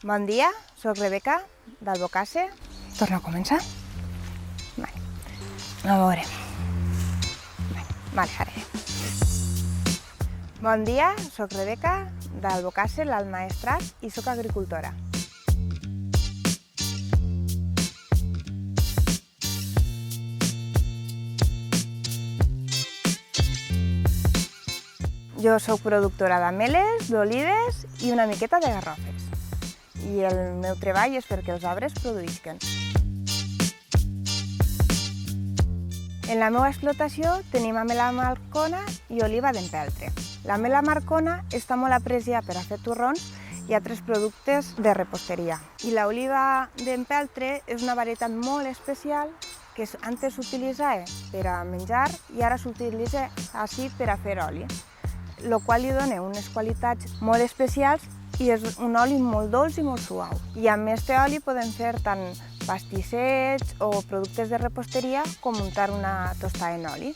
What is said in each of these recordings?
Bon dia, soc Rebeca, d'Albocàsser. Torna a començar? Vale. A veure. Vale, ara ja. Bon dia, soc Rebeca, d'Albocàsser, l'Alt Maestrat, i soc agricultora. Jo soc productora d'ameles, d'olives i una miqueta de garrofes. I el meu treball és perquè els arbres produïsquen. En la meva explotació tenim amela marcona i oliva d'empeltre. L'amela marcona està molt apreciada per a fer torrons i altres productes de reposteria. I l'oliva d'empeltre és una varietat molt especial que antes s'utilitzava per a menjar i ara s'utilitza així per a fer oli, el qual li dona unes qualitats molt especials i és un oli molt dolç i molt suau. I amb este oli podem fer tant pastissets o productes de reposteria com muntar una tostada en oli.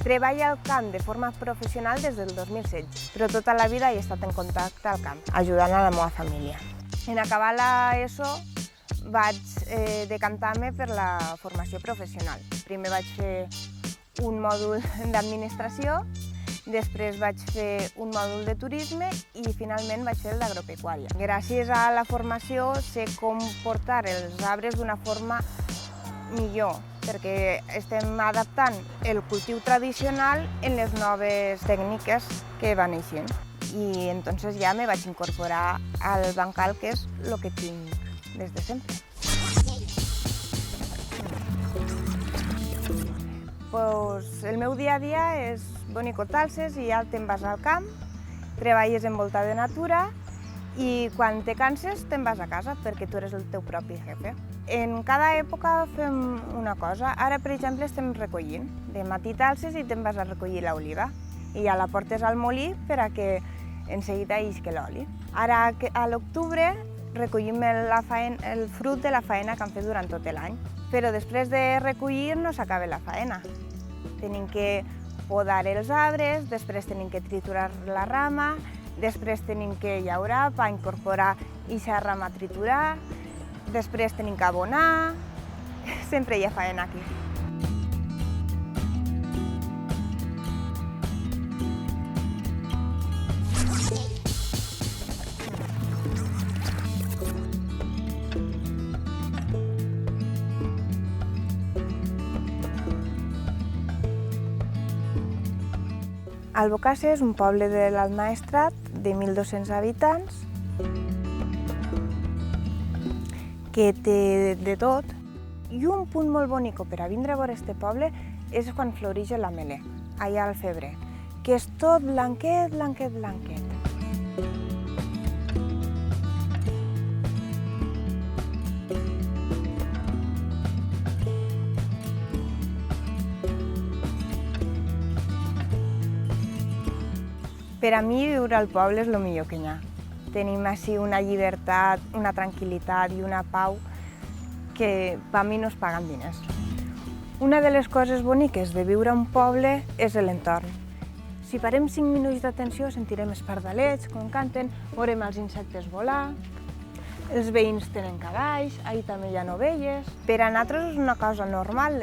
Treballo al camp de forma professional des del 2016, però tota la vida he estat en contacte al camp, ajudant a la meva família. En acabar l'ESO vaig decantar-me per la formació professional. Primer vaig fer un mòdul d'administració, després vaig fer un mòdul de turisme i finalment vaig fer el d'agropecuària. Gràcies a la formació sé com portar els arbres d'una forma millor, perquè estem adaptant el cultiu tradicional en les noves tècniques que van eixint. I entonces ja me vaig incorporar al bancal, que és el que tinc des de sempre. El meu dia a dia és bonicotar-los i ja te'n vas al camp, treballes envoltat de natura i quan te canses te'n vas a casa perquè tu eres el teu propi jefe. En cada època fem una cosa. Ara, per exemple, estem recollint. De matí t'alces i te'n vas a recollir l'oliva i ja la portes al molí per a que en seguida isqui l'oli. Ara, a l'octubre, recollim el fruit de la faena que han fet durant tot l'any. Però després de recollir no s'acaba la faena. Tenim que podar els arbres, després tenim que triturar la rama, després tenim que llaurar per incorporar aquesta rama a triturar, després tenim que abonar. Sempre hi ha faena aquí. Albocàsser és un poble de l'Alt Maestrat de 1.200 habitants que té de tot. I un punt molt bonic per a vindre a veure aquest poble és quan floreix l'ameler, allà al febrer, que és tot blanquet, blanquet, blanquet. Per a mi, viure al poble és el millor que hi ha. Tenim així una llibertat, una tranquil·litat i una pau que per mi no es paguen diners. Una de les coses boniques de viure a un poble és l'entorn. Si parem 5 minuts d'atenció sentirem els pardalets com canten, veurem els insectes volar, els veïns tenen cavalls, ahir també hi ha ovelles. Per a nosaltres és una cosa normal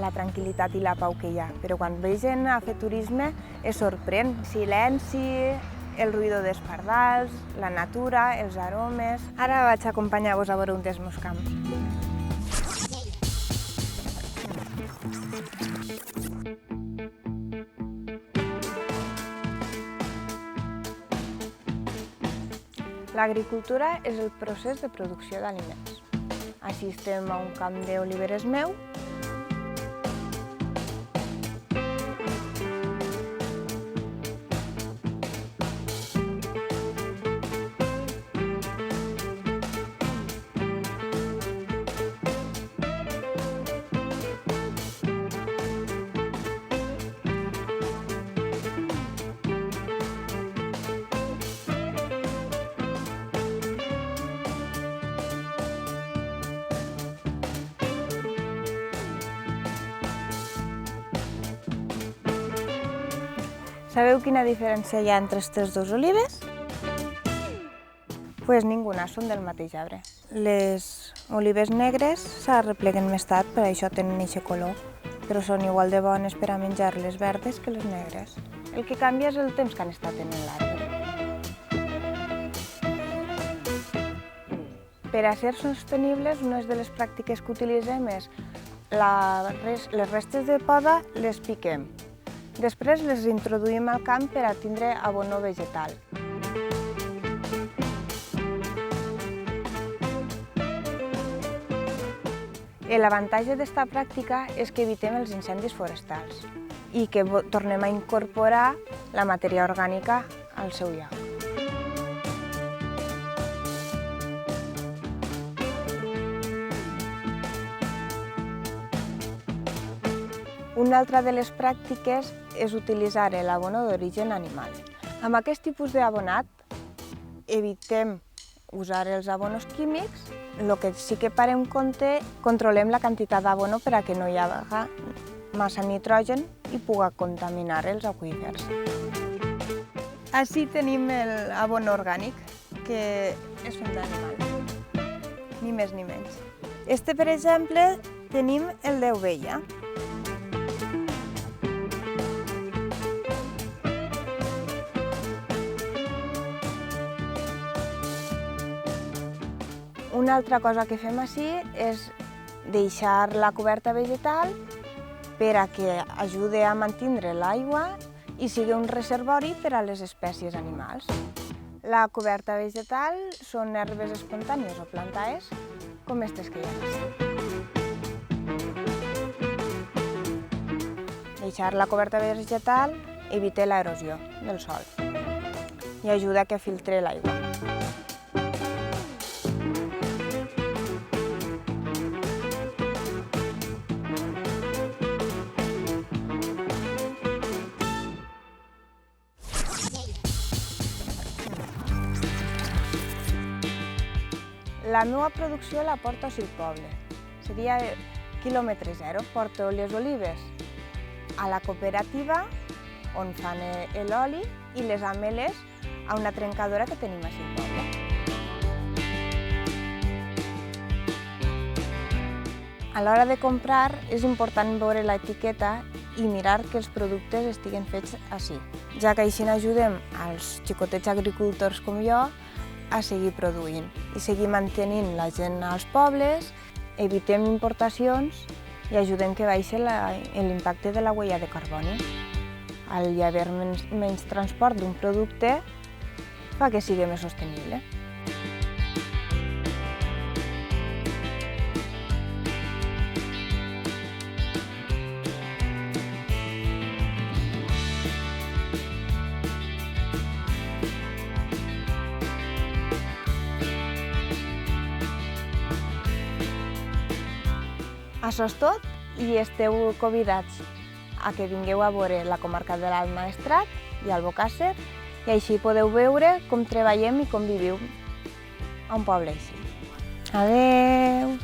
la tranquil·litat i la pau que hi ha, però quan ve gent a fer turisme es sorprèn. Silenci, el ruïdo dels pardals, la natura, els aromes. Ara vaig acompanyar-vos a veure un dels meus camps. L'agricultura és el procés de producció d'aliments. Així estem a un camp d'oliveres meu. Sabeu quina diferència hi ha entre aquestes dues olives? Pues ninguna, són del mateix arbre. Les olives negres s'arrepleguen més tard, per això tenen aquest color, però són igual de bones per a menjar les verdes que les negres. El que canvia és el temps que han estat en l'arbre. Per a ser sostenibles, una de les pràctiques que utilitzem és les restes de poda les piquem. Després les introduïm al camp per a tindre abono vegetal. L'avantatge d'esta pràctica és que evitem els incendis forestals i que tornem a incorporar la matèria orgànica al seu lloc. Una altra de les pràctiques és utilitzar l'abono d'origen animal. Amb aquest tipus d'abonat evitem usar els abonos químics. El que sí que parem compte, controlem la quantitat d'abono per a que no hi hagi massa nitrogen i pugui contaminar els aqüífers. Així tenim l'abono orgànic, que és fet d'animal, ni més ni menys. Este, per exemple, tenim el d'ovella. Una altra cosa que fem així és deixar la coberta vegetal per a que ajude a mantenir l'aigua i sigui un reservori per a les espècies animals. La coberta vegetal són herbes espontànies o plantaes, com aquestes que hi ha aquí. Deixar la coberta vegetal evita l'erosió del sòl i ajuda a que filtre l'aigua. La meva producció la porto al poble. Seria quilòmetre zero. Porto les olives a la cooperativa, on fan l'oli, i les ameles a una trencadora que tenim al poble. A l'hora de comprar és important veure l'etiqueta i mirar que els productes estiguen fets així, ja que així ajudem als xicotets agricultors com jo a seguir produint i seguir mantenint la gent als pobles, evitem importacions i ajudem que baixi l'impacte de la huella de carboni. Al hi haver menys transport d'un producte fa que sigui més sostenible. Això és tot i esteu convidats a que vingueu a veure la comarca de l'Alt Maestrat i Albocàsser i així podeu veure com treballem i com viviu a un poble així. Adeu!